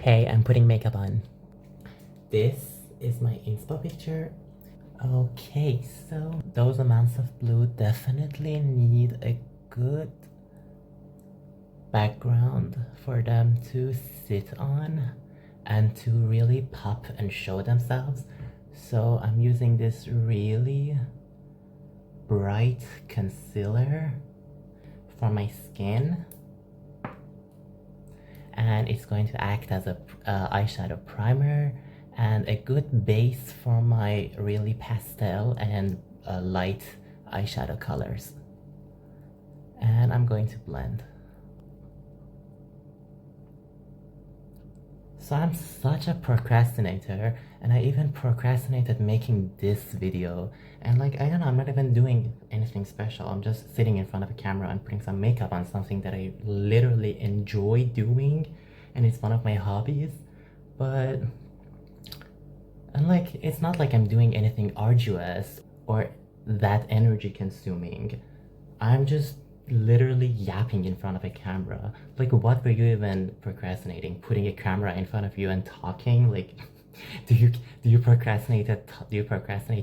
Hey, I'm putting makeup on. This is my inspo picture. Okay, so those amounts of blue definitely need a good background for them to sit on and to really pop and show themselves. So I'm using this really bright concealer for my skin, and it's going to act as a eyeshadow primer and a good base for my really pastel and light eyeshadow colors. And I'm going to blend. So I'm such a procrastinator, and I even procrastinated making this video. And like, I don't know, I'm not even doing anything special. I'm just sitting in front of a camera and putting some makeup on something that I literally enjoy doing, and it's one of my hobbies. But, and like, it's not like I'm doing anything arduous or that energy consuming. I'm just literally yapping in front of a camera. Like, what were you even procrastinating? Putting a camera in front of you and talking? Like, do you procrastinate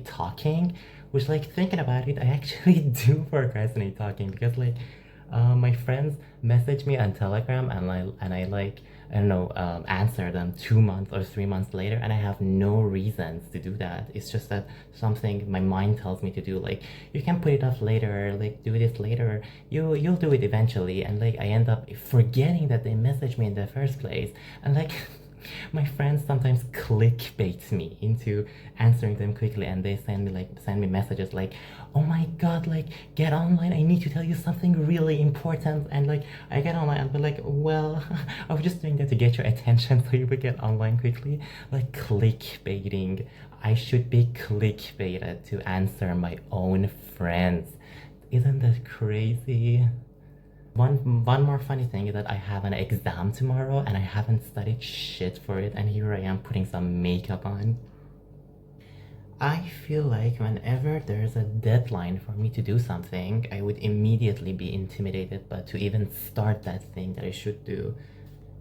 talking? Which, like, thinking about it, I actually do procrastinate talking, because like my friends message me on Telegram, and I like, I don't know, answer them 2 months or 3 months later, and I have no reasons to do that. It's just that something my mind tells me to do, like, you can put it off later, like, do this later, you'll do it eventually, and like I end up forgetting that they messaged me in the first place. And like my friends sometimes clickbait me into answering them quickly, and they send me messages like, oh my god, like, get online, I need to tell you something really important. And like, I get online and be like, well, I was just doing that to get your attention so you would get online quickly. Like, clickbaiting. I should be clickbaited to answer my own friends. Isn't that crazy? One more funny thing is that I have an exam tomorrow, and I haven't studied shit for it, and here I am putting some makeup on. I feel like whenever there's a deadline for me to do something, I would immediately be intimidated but to even start that thing that I should do.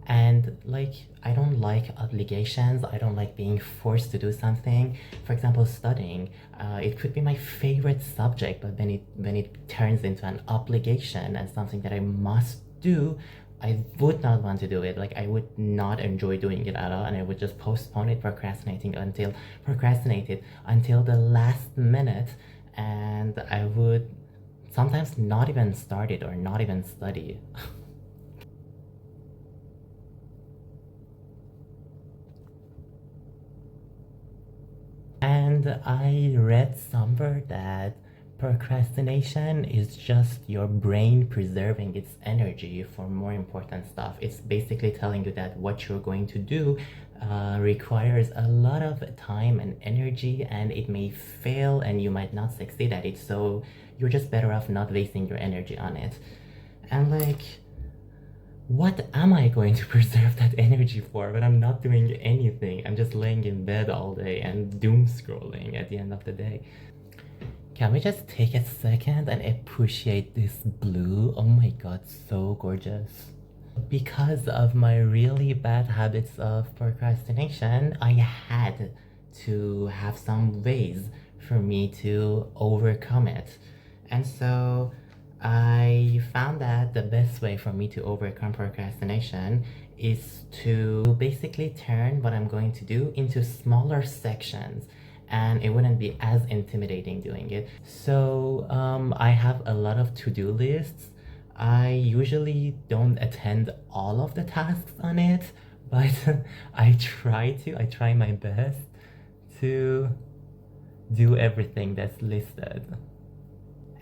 And like, I don't like obligations. I don't like being forced to do something. For example, studying. It could be my favorite subject, but when it turns into an obligation and something that I must do, I would not want to do it. Like, I would not enjoy doing it at all, and I would just postpone it, procrastinate it until the last minute, and I would sometimes not even start it or not even study. And I read somewhere that procrastination is just your brain preserving its energy for more important stuff. It's basically telling you that what you're going to do requires a lot of time and energy, and it may fail and you might not succeed at it. So you're just better off not wasting your energy on it. And like, what am I going to preserve that energy for when I'm not doing anything? I'm just laying in bed all day and doom scrolling at the end of the day. Can we just take a second and appreciate this blue? Oh my god, so gorgeous. Because of my really bad habits of procrastination, I had to have some ways for me to overcome it. And so I found that the best way for me to overcome procrastination is to basically turn what I'm going to do into smaller sections, and it wouldn't be as intimidating doing it. So I have a lot of to-do lists. I usually don't attend all of the tasks on it, but I try my best to do everything that's listed.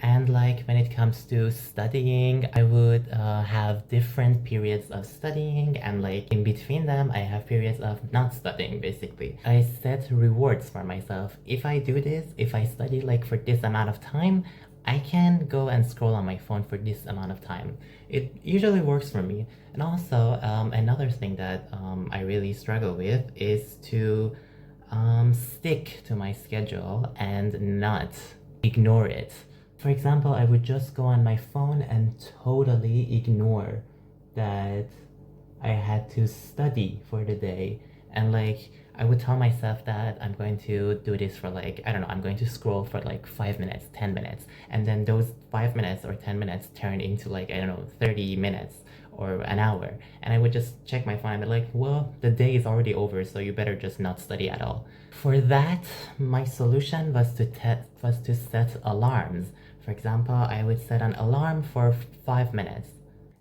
And like, when it comes to studying, I would have different periods of studying, and like in between them I have periods of not studying. Basically, I set rewards for myself. If I do this, if I study like for this amount of time, I can go and scroll on my phone for this amount of time. It usually works for me. And also another thing that I really struggle with is to stick to my schedule and not ignore it. For example, I would just go on my phone and totally ignore that I had to study for the day. And like, I would tell myself that I'm going to do this for like, I don't know, I'm going to scroll for like 5 minutes, 10 minutes. And then those 5 minutes or 10 minutes turn into like, I don't know, 30 minutes or an hour. And I would just check my phone and be like, well, the day is already over, so you better just not study at all. For that, my solution was to set alarms. For example, I would set an alarm for 5 minutes.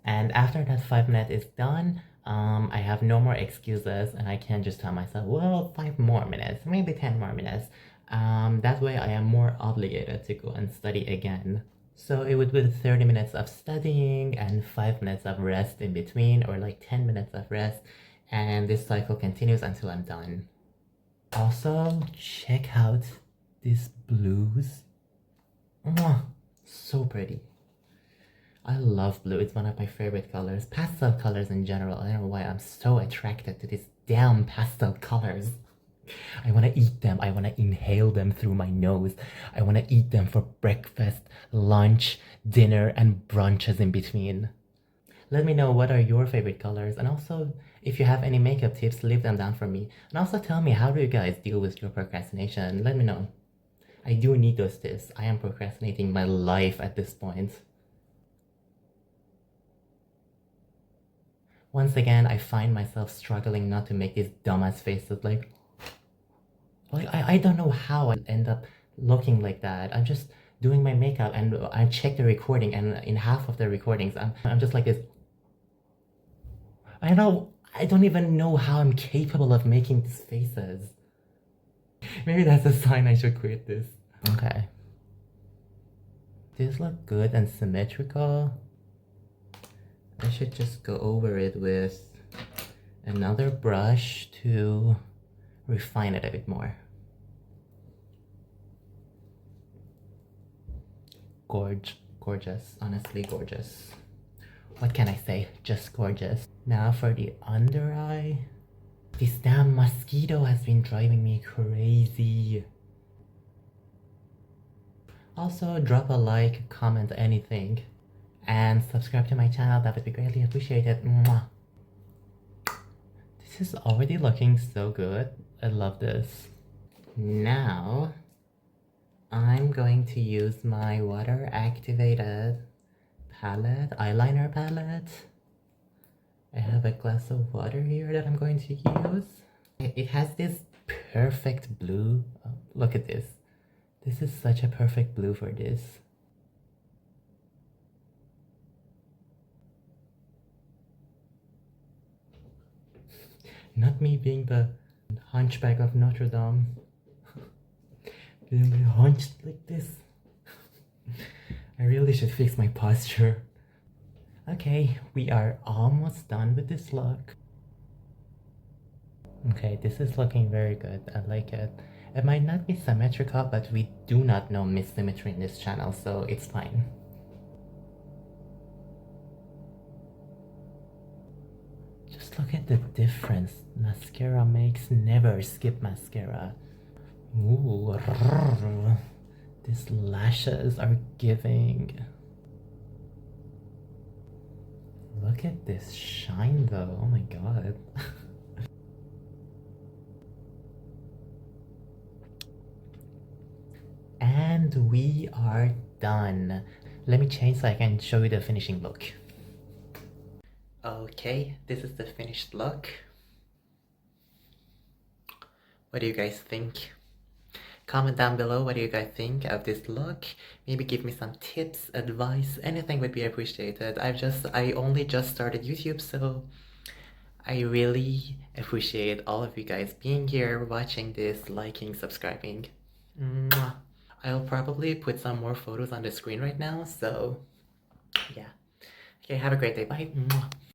And after that 5 minutes is done, I have no more excuses and I can just tell myself, well, 5 more minutes, maybe 10 more minutes. That way I am more obligated to go and study again. So it would be 30 minutes of studying and 5 minutes of rest in between, or like 10 minutes of rest. And this cycle continues until I'm done. Also, check out these blues. Mwah, so pretty. I love blue. It's one of my favorite colors. Pastel colors in general. I don't know why I'm so attracted to these damn pastel colors. I want to eat them. I want to inhale them through my nose. I want to eat them for breakfast, lunch, dinner, and brunches in between. Let me know what are your favorite colors, and also if you have any makeup tips, leave them down for me. And also tell me, how do you guys deal with your procrastination? Let me know. I do need those tips. I am procrastinating my life at this point. Once again, I find myself struggling not to make these dumbass faces like I don't know how I end up looking like that. I'm just doing my makeup and I check the recording, and in half of the recordings I'm just like this. I don't even know how I'm capable of making these faces. Maybe that's a sign I should quit this. Okay. These look good and symmetrical. I should just go over it with another brush to refine it a bit more. Gorgeous, honestly gorgeous. What can I say? Just gorgeous. Now for the under eye. This damn mosquito has been driving me crazy. Also, drop a like, comment, anything. And subscribe to my channel, that would be greatly appreciated. Mwah. This is already looking so good. I love this. Now, I'm going to use my water activated eyeliner palette. I have a glass of water here that I'm going to use. It has this perfect blue. Oh, look at this. This is such a perfect blue for this. Not me being the hunchback of Notre Dame. Being hunched like this. I really should fix my posture. Okay, we are almost done with this look. Okay, this is looking very good. I like it. It might not be symmetrical, but we do not know missymmetry in this channel, so it's fine. Just look at the difference mascara makes. Never skip mascara. Ooh, these lashes are giving. Look at this shine though, oh my god. And we are done. Let me change so I can show you the finishing look. Okay, this is the finished look. What do you guys think? Comment down below what do you guys think of this look. Maybe give me some tips, advice, anything would be appreciated. I only just started YouTube, so I really appreciate all of you guys being here, watching this, liking, subscribing. Mwah. I'll probably put some more photos on the screen right now, so yeah. Okay, have a great day. Bye. Mwah.